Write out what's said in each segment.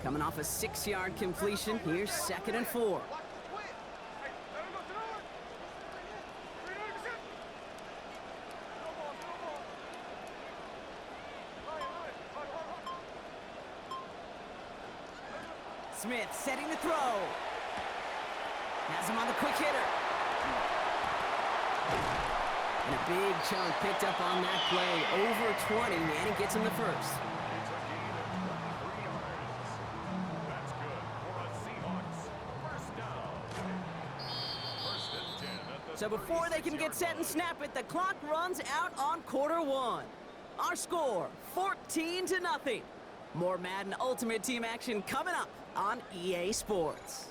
Coming off a 6-yard completion, here's 2nd and 4. Smith setting the throw. Has him on the quick hitter. And a big chunk picked up on that play. Over 20, and he gets him the first. So before they can get set and snap it, the clock runs out on quarter one. Our score, 14-0. More Madden Ultimate Team action coming up on EA Sports.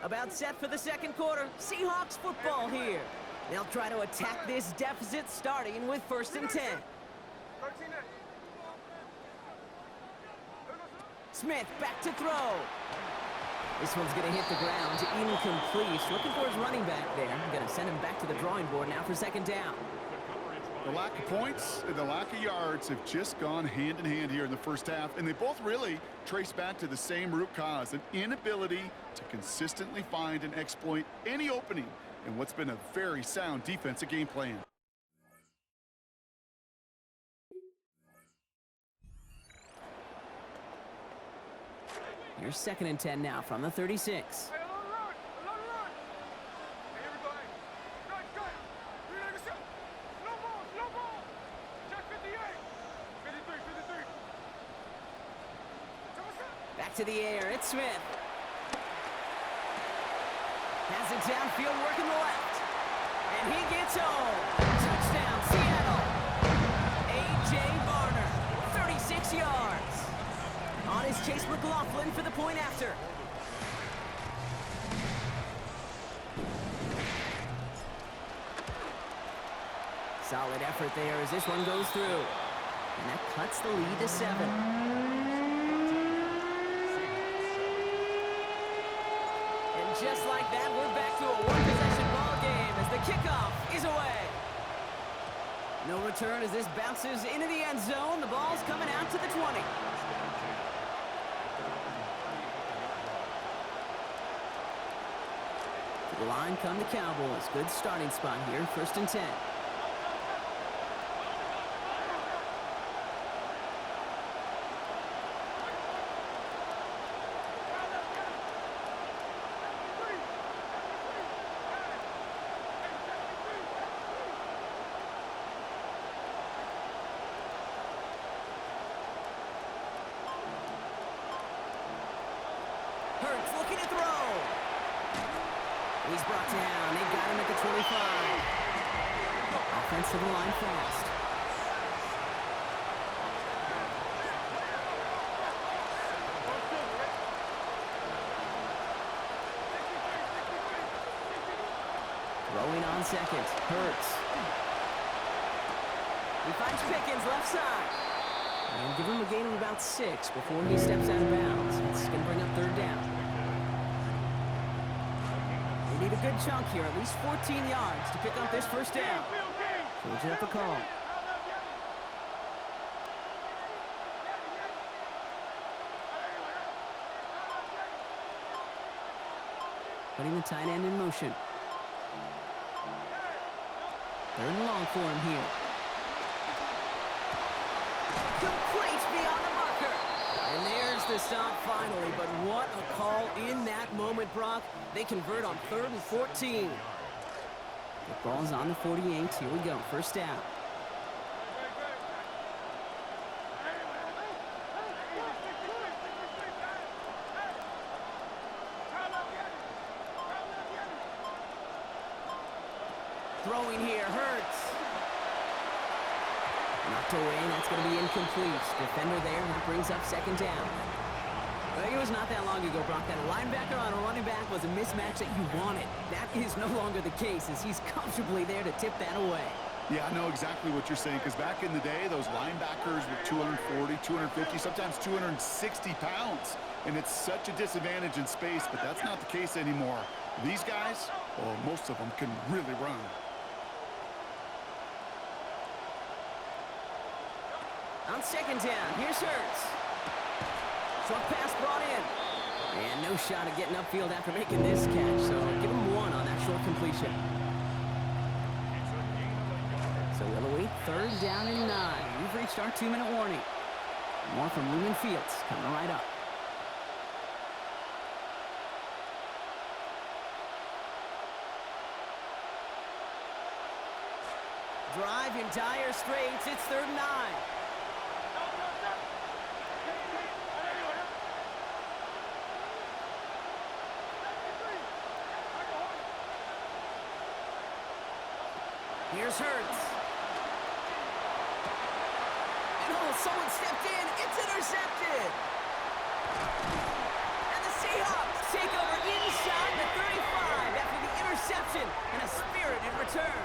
About set for the second quarter. Seahawks football here. They'll try to attack this deficit starting with 1st and 10. Smith back to throw. This one's going to hit the ground, incomplete. Looking for his running back there. Going to send him back to the drawing board now for 2nd down. The lack of points and the lack of yards have just gone hand in hand here in the first half, and they both really trace back to the same root cause, an inability to consistently find and exploit any opening in what's been a very sound defensive game plan. Here's 2nd and 10 now from the 36. Back to the air, it's Smith. Has it downfield, working the left. And he gets home. Touchdown, Seattle. A.J. Barner, 36 yards. On is Chase McLaughlin for the point after. Solid effort there as this one goes through. And that cuts the lead to 7. Just like that, we're back to a one-possession ball game as the kickoff is away. No return as this bounces into the end zone. The ball's coming out to the 20. To the line come the Cowboys. Good starting spot here, 1st and 10. Hurts looking to throw. He's brought down. They got him at the 25. Offensive line fast. Throwing on 2nd. Hurts. He finds Pickens left side. And give him a gain of about 6 before he steps out of bounds. It's going to bring up 3rd down. They need a good chunk here, at least 14 yards to pick up this 1st down. Changing up the call. Putting the tight end in motion. 3rd and long for him here. Complete beyond the marker. And there's the stop finally, but what a call in that moment, Brock. They convert on 3rd and 14. The ball's on the 48. Here we go, 1st down. Throwing here, Hurts. Knocked away, and that's going to be incomplete. Defender there, and that brings up 2nd down. Well, it was not that long ago, Brock, that a linebacker on a running back was a mismatch that you wanted. That is no longer the case, as he's comfortably there to tip that away. Yeah, I know exactly what you're saying, because back in the day, those linebackers were 240, 250, sometimes 260 pounds. And it's such a disadvantage in space, but that's not the case anymore. These guys, well, most of them can really run. On second down, here's Hurts. Short pass brought in. And no shot at getting upfield after making this catch, so give him one on that short completion. So we'll await third down and 9. We've reached our 2-minute warning. More from Lumen Fields coming right up. Drive in dire straits. It's third and 9. Here's Hurts. And someone stepped in. It's intercepted. And the Seahawks take over inside the 35 after the interception and a spirited return.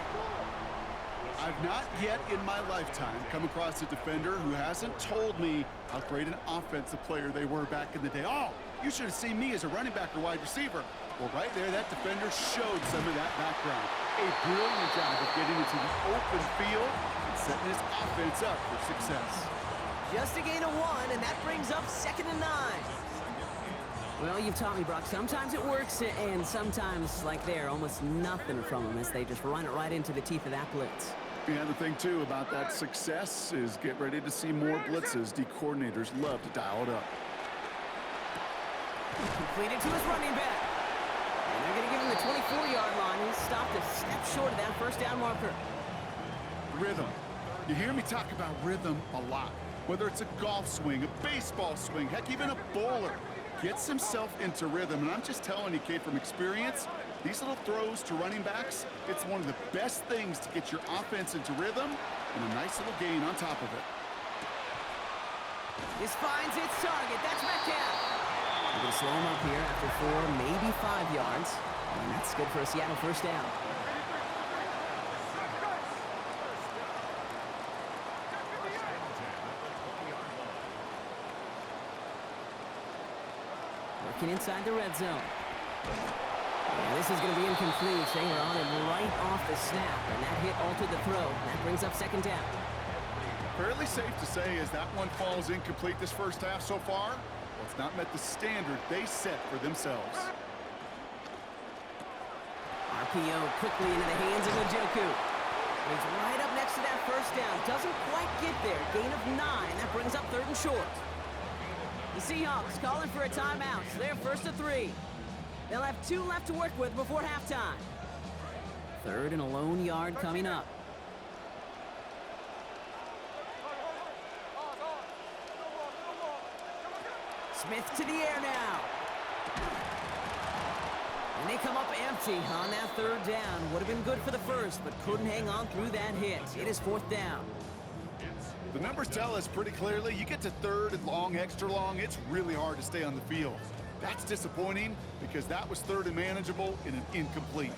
I've not yet in my lifetime come across a defender who hasn't told me how great an offensive player they were back in the day. Oh, you should have seen me as a running back or wide receiver. Well, right there, that defender showed some of that background. A brilliant job of getting into the open field and setting his offense up for success. Just a gain of 1, and that brings up second and 9. Well, you've taught me, Brock. Sometimes it works, and sometimes, like there, almost nothing from them as they just run it right into the teeth of that blitz. Yeah, the thing, too, about that success is get ready to see more blitzes. D coordinators love to dial it up. Completed to his running back. And they're going to give him the 24-yard line. He stopped a step short of that first down marker. Rhythm. You hear me talk about rhythm a lot. Whether it's a golf swing, a baseball swing, heck, even a bowler gets himself into rhythm. And I'm just telling you, Kate, from experience, these little throws to running backs, it's one of the best things to get your offense into rhythm and a nice little gain on top of it. This finds its target. That's Metcalf. We're going to slow him up here after 4, maybe 5 yards. And that's good for a Seattle first down. Working inside the red zone. And this is going to be incomplete. They were on him right off the snap, and that hit altered the throw. That brings up second down. Fairly safe to say as that one falls incomplete this first half so far, well, it's not met the standard they set for themselves. RPO quickly into the hands of Njoku. He's right up next to that first down. Doesn't quite get there. Gain of 9. That brings up third and short. The Seahawks calling for a timeout. So they're first of 3. They'll have 2 left to work with before halftime. Third and a lone yard coming up. Smith to the air now. And they come up empty on that third down. Would have been good for the first, but couldn't hang on through that hit. It is fourth down. The numbers tell us pretty clearly, you get to third and long, extra long, it's really hard to stay on the field. That's disappointing because that was third and manageable in an incomplete.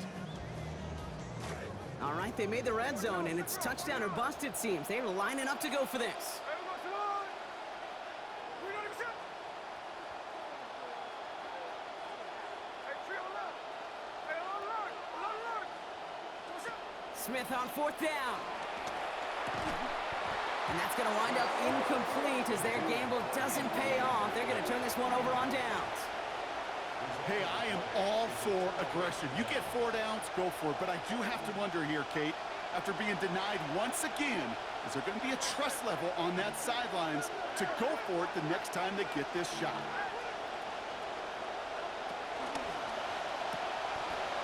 All right, they made the red zone, and it's touchdown or bust, it seems. They were lining up to go for this. Smith on fourth down. And that's going to wind up incomplete as their gamble doesn't pay off. They're going to turn this one over on downs. Hey, I am all for aggression. You get 4 downs, go for it. But I do have to wonder here, Kate, after being denied once again, is there going to be a trust level on that sidelines to go for it the next time they get this shot?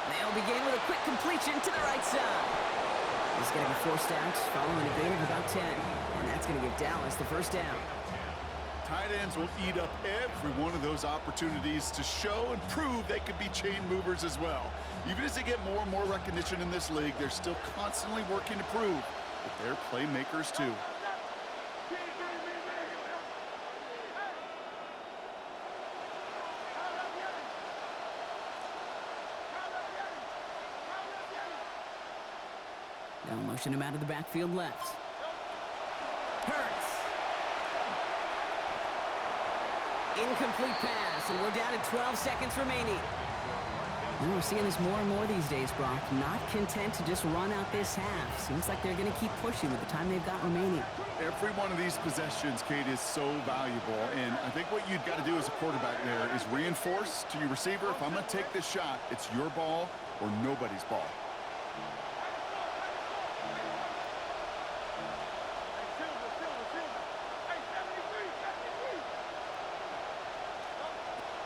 They'll begin with a quick completion to the right side. He's going to be forced out following a gain of about 10. And that's going to give Dallas the first down. Tight ends will eat up every one of those opportunities to show and prove they could be chain movers as well. Even as they get more and more recognition in this league, they're still constantly working to prove that they're playmakers too. They'll motion him out of the backfield left. Hurts. Incomplete pass, and we're down to 12 seconds remaining. We're seeing this more and more these days, Brock. Not content to just run out this half. Seems like they're going to keep pushing with the time they've got remaining. Every one of these possessions, Kate, is so valuable. And I think what you've got to do as a quarterback there is reinforce to your receiver, if I'm going to take this shot, it's your ball or nobody's ball.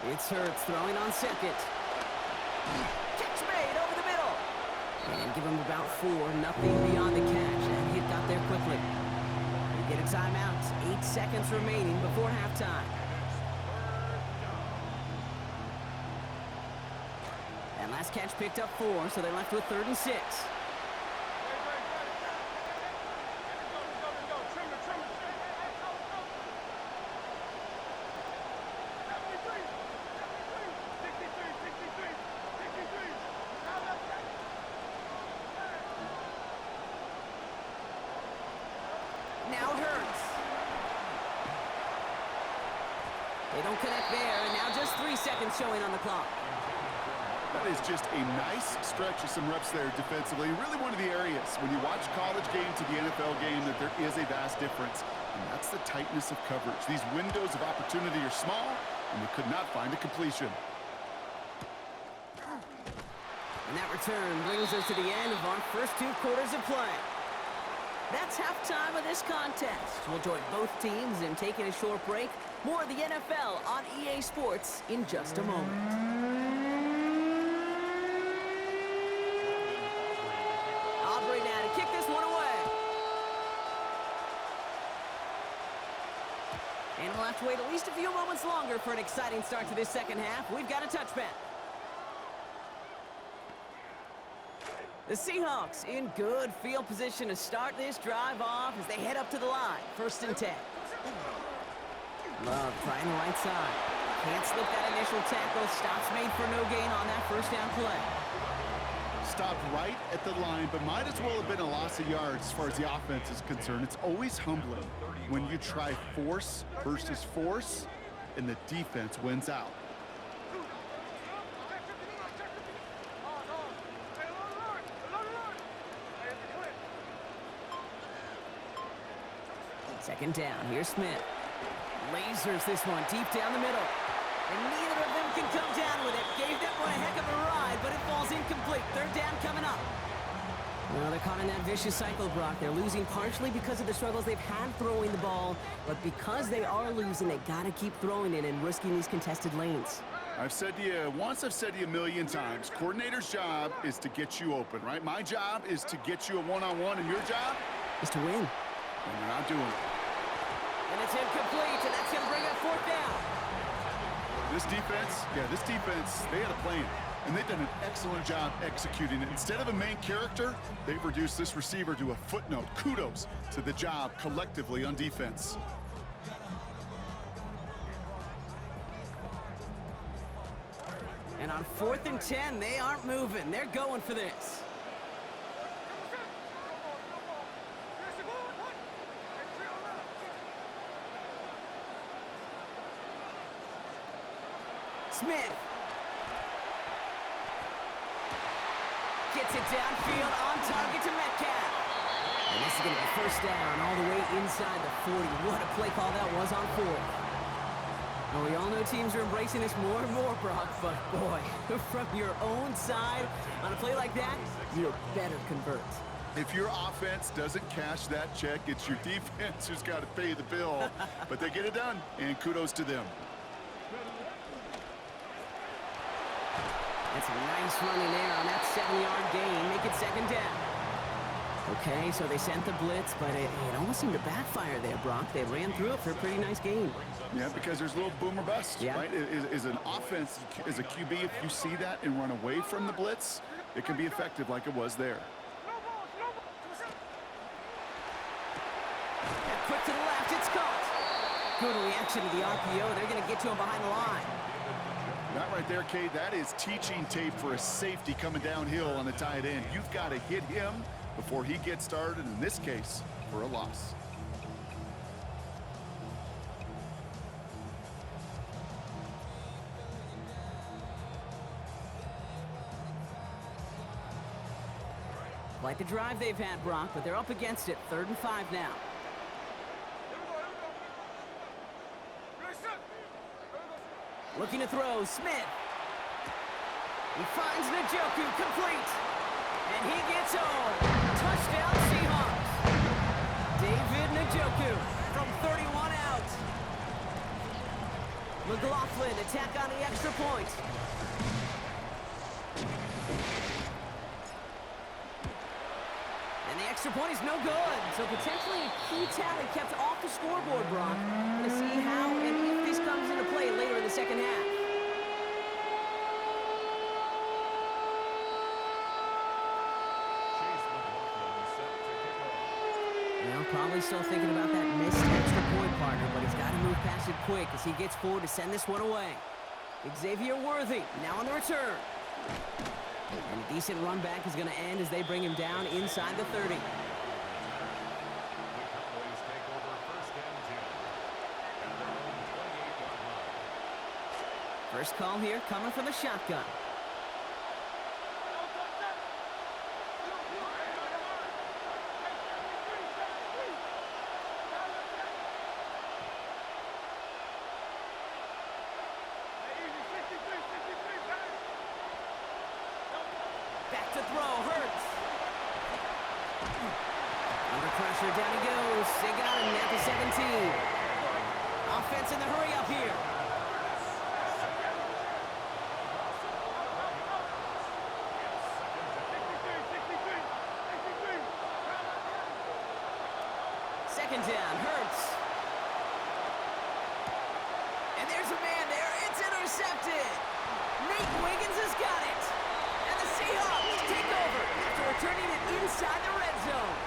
It's Hurts throwing on second. Catch made over the middle. And give him about 4, nothing beyond the catch. That hit got there quickly. We get a timeout. 8 seconds remaining before halftime. And last catch picked up 4, so they're left with 3rd and 6. Now Hurts. They don't connect there, and now just 3 seconds showing on the clock. That is just a nice stretch of some reps there defensively. Really one of the areas when you watch college game to the NFL game that there is a vast difference, and that's the tightness of coverage. These windows of opportunity are small, and they could not find a completion. And that return brings us to the end of our first 2 quarters of play. That's halftime of this contest. We'll join both teams in taking a short break. More of the NFL on EA Sports in just a moment. Aubrey now to kick this one away. And we'll have to wait at least a few moments longer for an exciting start to this second half. We've got a touchback. The Seahawks in good field position to start this drive off as they head up to the line. 1st and 10. Love trying the right side. Can't slip that initial tackle. Stops made for no gain on that 1st down play. Stopped right at the line, but might as well have been a loss of yards as far as the offense is concerned. It's always humbling when you try force versus force, and the defense wins out. Second down. Here's Smith. Lasers this one deep down the middle. And neither of them can come down with it. Gave that one a heck of a ride, but it falls incomplete. 3rd down coming up. Well, they're caught in that vicious cycle, Brock. They're losing partially because of the struggles they've had throwing the ball, but because they are losing, they got to keep throwing it and risking these contested lanes. I've said to you once, I've said to you a million times, coordinator's job is to get you open, right? My job is to get you a one-on-one, and your job is to win. And you're not doing it. And it's incomplete, and that's going to bring up 4th down. This defense, they had a plan, and they've done an excellent job executing it. Instead of a main character, they've reduced this receiver to a footnote. Kudos to the job collectively on defense. And on 4th and 10, they aren't moving. They're going for this. Smith gets it downfield on target to Metcalf. And this is going to be 1st down all the way inside the 40. What a play call that was on 4th. Well, we all know teams are embracing this more and more, Brock, but boy, from your own side, on a play like that, you better convert. If your offense doesn't cash that check, it's your defense who's got to pay the bill. But they get it done, and kudos to them. That's a nice run in there on that 7-yard gain. Make it 2nd down. Okay, so they sent the blitz, but it almost seemed to backfire there, Brock. They ran through it for a pretty nice gain. Yeah, because there's a little boom or bust, right? Is an offense, as a QB, if you see that and run away from the blitz, it can be effective like it was there. And quick to the left, it's caught. Good reaction to the RPO. They're going to get to him behind the line. That right there, Kate, that is teaching tape for a safety coming downhill on the tight end. You've got to hit him before he gets started, in this case, for a loss. Like the drive they've had, Brock, but they're up against it. 3rd and 5 now. Looking to throw, Smith. He finds Njoku, complete. And he gets home. Touchdown, Seahawks. David Njoku from 31 out. McLaughlin attack on the extra point. And the extra point is no good. So potentially a key tally kept off the scoreboard, Brock. Going to see how and if this comes into play later in the second half. Probably still thinking about that missed extra point, partner, but he's got to move past it quick as he gets forward to send this one away. Xavier Worthy now on the return. And a decent run back is going to end as they bring him down inside the 30. First call here coming from the shotgun. Back to throw, Hurts. Under pressure, down he goes. They got him at the 17. Offense in the hurry up here. Second down, Hurts. And there's a man there. It's intercepted. Nate Wiggins has got it. And the Seahawks take over after returning it inside the red zone.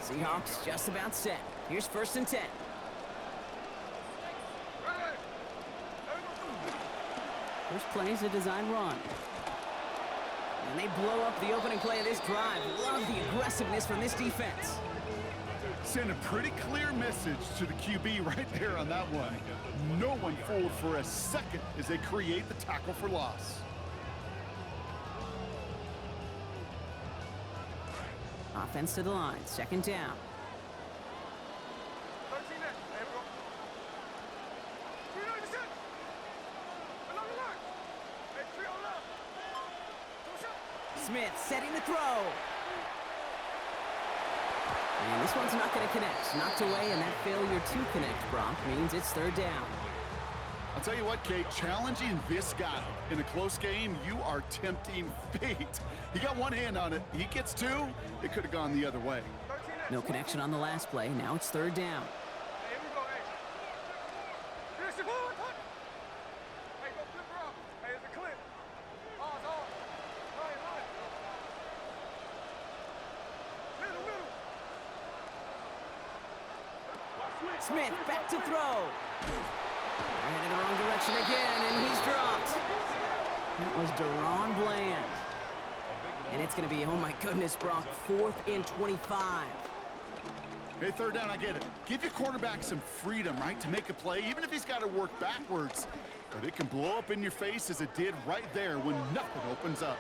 Seahawks just about set. Here's 1st and 10. First play is a design run. And they blow up the opening play of this drive. Love the aggressiveness from this defense. Send a pretty clear message to the QB right there on that one. No one fooled for a second as they create the tackle for loss. Offense to the line. 2nd down. Smith setting the throw. And this one's not going to connect. Knocked away, and that failure to connect, Brock, means it's 3rd down. I'll tell you what, Kate, challenging this guy in a close game, you are tempting fate. He got one hand on it. He gets two. It could have gone the other way. No connection on the last play. Now it's 3rd down. Smith back to throw. And in the wrong direction again, and he's dropped. That was Deron Bland. And it's going to be, oh my goodness, Brock, 4th and 25. Hey, 3rd down, I get it. Give your quarterback some freedom, right, to make a play, even if he's got to work backwards. But it can blow up in your face as it did right there when nothing opens up.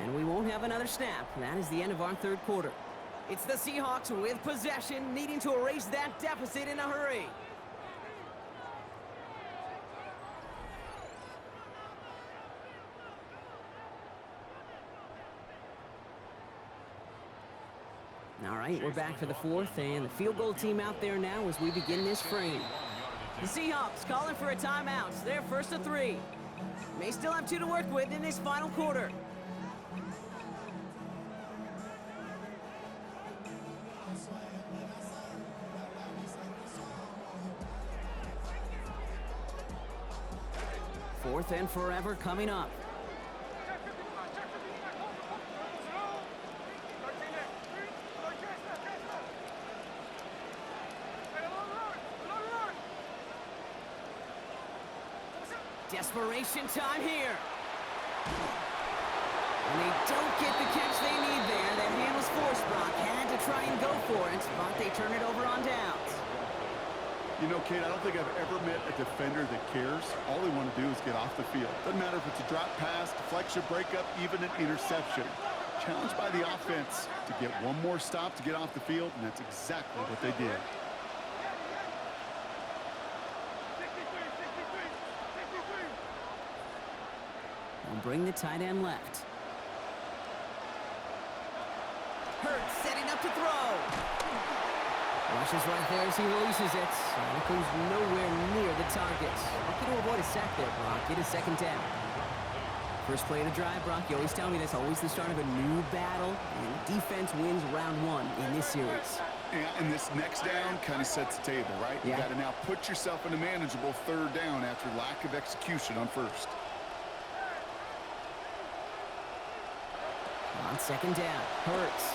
And we won't have another snap. That is the end of our 3rd quarter. It's the Seahawks with possession, needing to erase that deficit in a hurry. All right, we're back for the 4th, and the field goal team out there now as we begin this frame. The Seahawks calling for a timeout. They're 1st to 3. May still have 2 to work with in this final quarter. Fourth and forever coming up. Desperation time here. And they don't get the catch they need there. That handle's forced. Brock had to try and go for it, but they turn it over on downs. You know, Kate, I don't think I've ever met a defender that cares. All they want to do is get off the field. Doesn't matter if it's a drop pass, deflection, breakup, even an interception. Challenged by the offense to get one more stop to get off the field, and that's exactly what they did. And bring the tight end left. Hurts setting up to throw. Rushes right there as he releases it. And it goes nowhere near the target. Lucky to avoid a sack there, Brock. Get a second down. First play of the drive, Brock. You always tell me that's always the start of a new battle. And defense wins round one in this series. Yeah, and this next down kind of sets the table, right? Yeah. You got to now put yourself in a manageable third down after lack of execution on first. On second down, Hurts.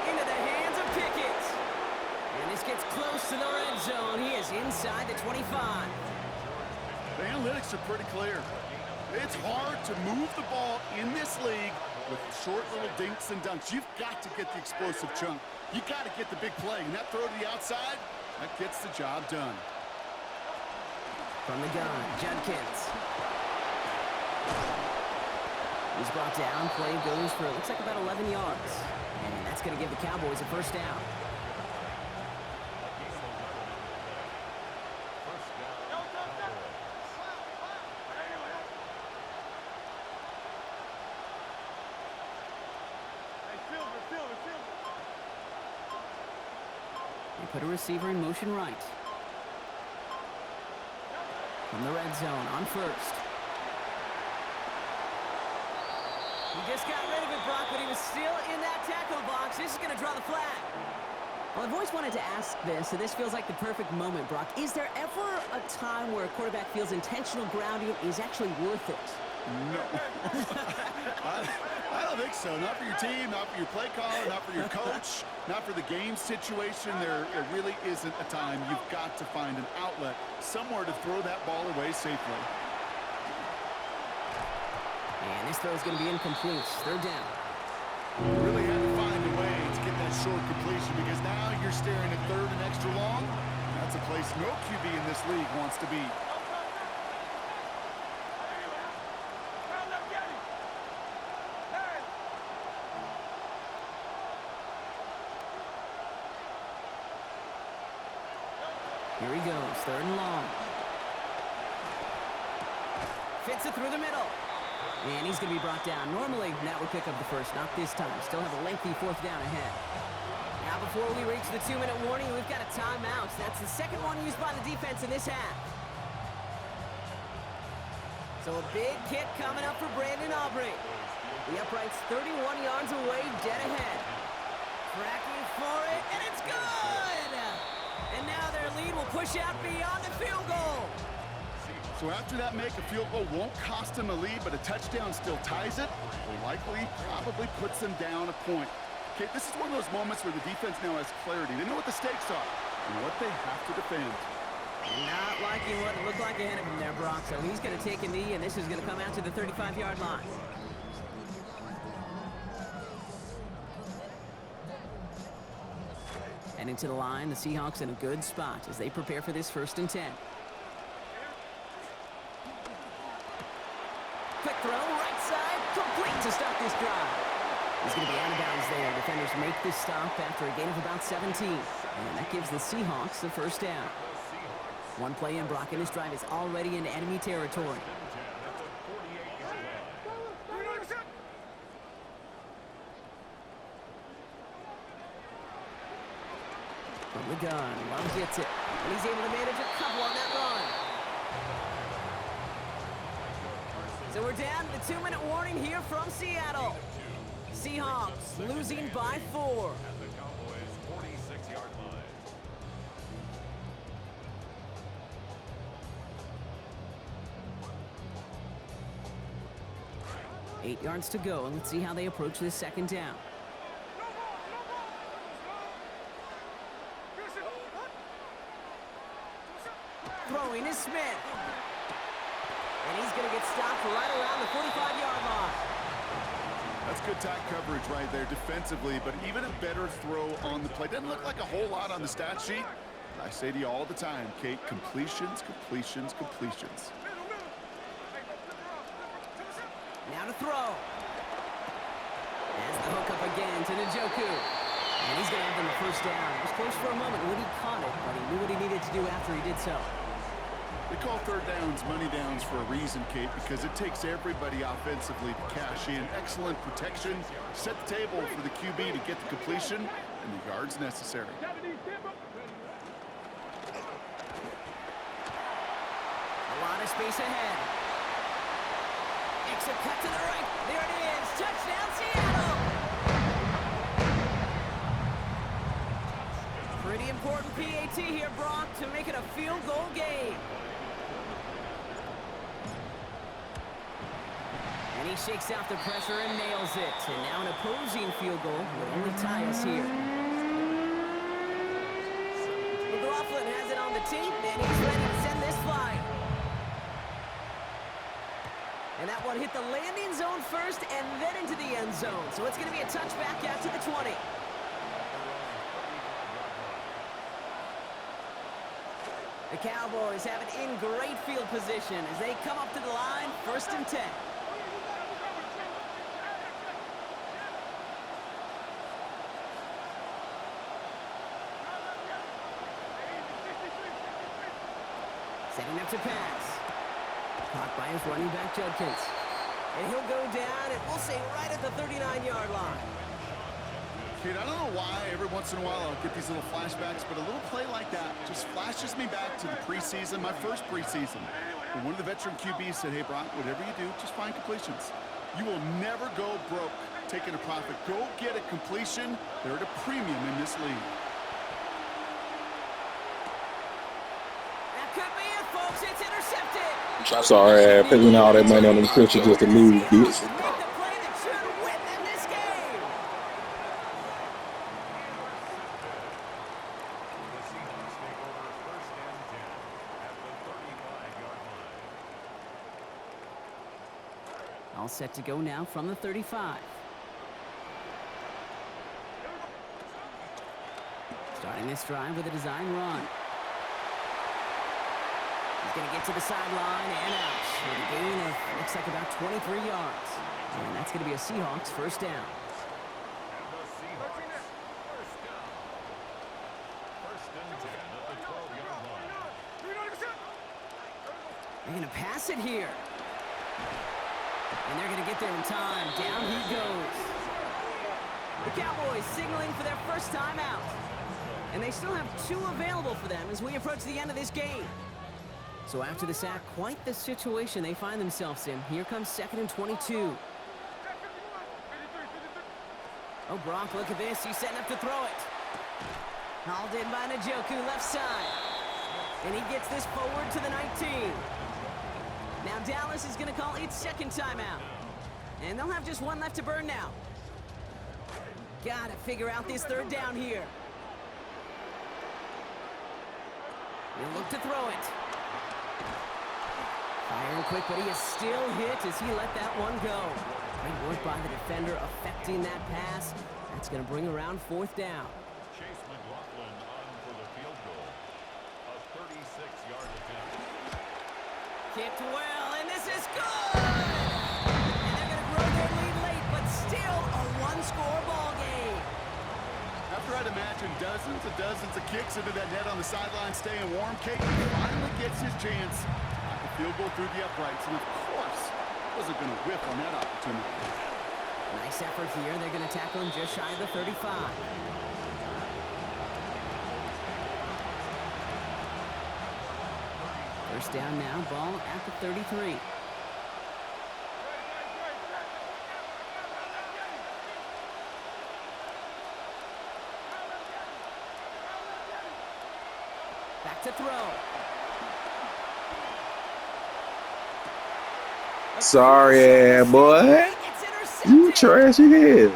Into the hands of Pickett. And this gets close to the red zone. He is inside the 25. The analytics are pretty clear. It's hard to move the ball in this league with short little dinks and dunks. You've got to get the explosive chunk. You got to get the big play. And that throw to the outside, that gets the job done. From the gun, Judkins. He's brought down. Play goes for, looks like about 11 yards. And that's going to give the Cowboys a first down. They put a receiver in motion right. From the red zone on first. He just got rid of it, Brock, but he was still in that tackle box. This is going to draw the flag. Well, I've always wanted to ask this, so this feels like the perfect moment, Brock. Is there ever a time where a quarterback feels intentional grounding is actually worth it? No. I don't think so. Not for your team, not for your play caller, not for your coach, not for the game situation. There really isn't a time. You've got to find an outlet, somewhere to throw that ball away safely. And this throw is going to be incomplete. Third down. Really had to find a way to get that short completion because now you're staring at third and extra long. That's a place no QB in this league wants to be. Here he goes, third and long. Fits it through the middle. And he's going to be brought down. Normally, that would pick up the first, not this time. Still have a lengthy fourth down ahead. Now, before we reach the 2-minute warning, we've got a timeout. That's the second one used by the defense in this half. So a big kick coming up for Brandon Aubrey. The upright's 31 yards away, dead ahead. Tracking for it, and it's good! And now their lead will push out beyond the field goal. So after that make, a field goal won't cost them a lead, but a touchdown still ties it, or likely probably puts them down a point. Okay, this is one of those moments where the defense now has clarity. They know what the stakes are and what they have to defend. Not liking what it looked like ahead of him there, Brock. So he's going to take a knee, and this is going to come out to the 35-yard line. Heading to the line, the Seahawks in a good spot as they prepare for this 1st and 10. Quick throw, right side, complete to stop this drive. He's going to be out of bounds there. Defenders make this stop after a gain of about 17. And that gives the Seahawks the first down. One play in, Brock, and this drive is already in enemy territory. From the gun, Love gets it. And he's able to manage a couple on that run. So we're down to the 2-minute warning here from Seattle. Seahawks losing by 4. At the Cowboys' 46-yard line. Eight yards to go, and let's see how they approach this 2nd down. Throwing is Smith. And he's going to get stopped right around the 45-yard line. That's good tack coverage right there defensively, but even a better throw on the play. Doesn't look like a whole lot on the stat sheet. I say to you all the time, Kate, completions, completions, completions. Now to throw. As the hook up again to Njoku. And he's going to have them a first down. It was close for a moment when he caught it, but he knew what he needed to do after he did so. They call third downs money downs for a reason, Kate, because it takes everybody offensively to cash in. Excellent protection, set the table for the QB to get the completion and the yards necessary. A lot of space ahead. Makes a cut to the right. There it is. Touchdown, Seattle. Pretty important PAT here, Brock, to make it a field goal game. And he shakes out the pressure and nails it. And now an opposing field goal would only tie us here. McLaughlin has it on the tape, and he's ready to send this flying. And that one hit the landing zone first and then into the end zone. So it's going to be a touchback out to the 20. The Cowboys have it in great field position as they come up to the line, 1st and 10. Setting up to pass. Caught by his running back, Judkins. And he'll go down, and we'll say right at the 39-yard line. Kid, I don't know why every once in a while I'll get these little flashbacks, but a little play like that just flashes me back to the preseason, my first preseason. And one of the veteran QBs said, hey, Brock, whatever you do, just find completions. You will never go broke taking a profit. Go get a completion. They're at a premium in this league. Could be it, folks. It's intercepted. Sorry, putting all that money on them Christians just to lose, bitch. Make the play that should win them this game. The Seahawks take over 1st and 10 at the 35-yard line. All set to go now from the 35. Starting this drive with a design run. He's going to get to the sideline and out. With a gain of, looks like about 23 yards. And that's going to be a Seahawks 1st down. And the Seahawks 1st down. 1st and 10 at the 12-yard line. They're going to pass it here. And they're going to get there in time. Down he goes. The Cowboys signaling for their first time out. And they still have 2 available for them as we approach the end of this game. So after the sack, quite the situation they find themselves in. Here comes 2nd and 22. Oh, Brock, look at this. He's setting up to throw it. Hauled in by Njoku, left side. And he gets this forward to the 19. Now Dallas is going to call its 2nd timeout. And they'll have just 1 left to burn now. Got to figure out this 3rd down here. He'll look to throw it. Firing quick, but he is still hit as he let that one go. Great work by the defender affecting that pass. That's going to bring around 4th down. Chase McLaughlin on for the field goal. A 36-yard attempt. Kicked well, and this is good! And they're going to grow their lead late, but still a 1-score ball game. After I'd imagine dozens of kicks into that net on the sideline, staying warm, Kate finally gets his chance. Field goal through the uprights, and of course, wasn't going to whiff on that opportunity. Nice effort here. They're going to tackle him just shy of the 35. First down now, ball at the 33. Back to throw. Sorry, boy. You trash as hell.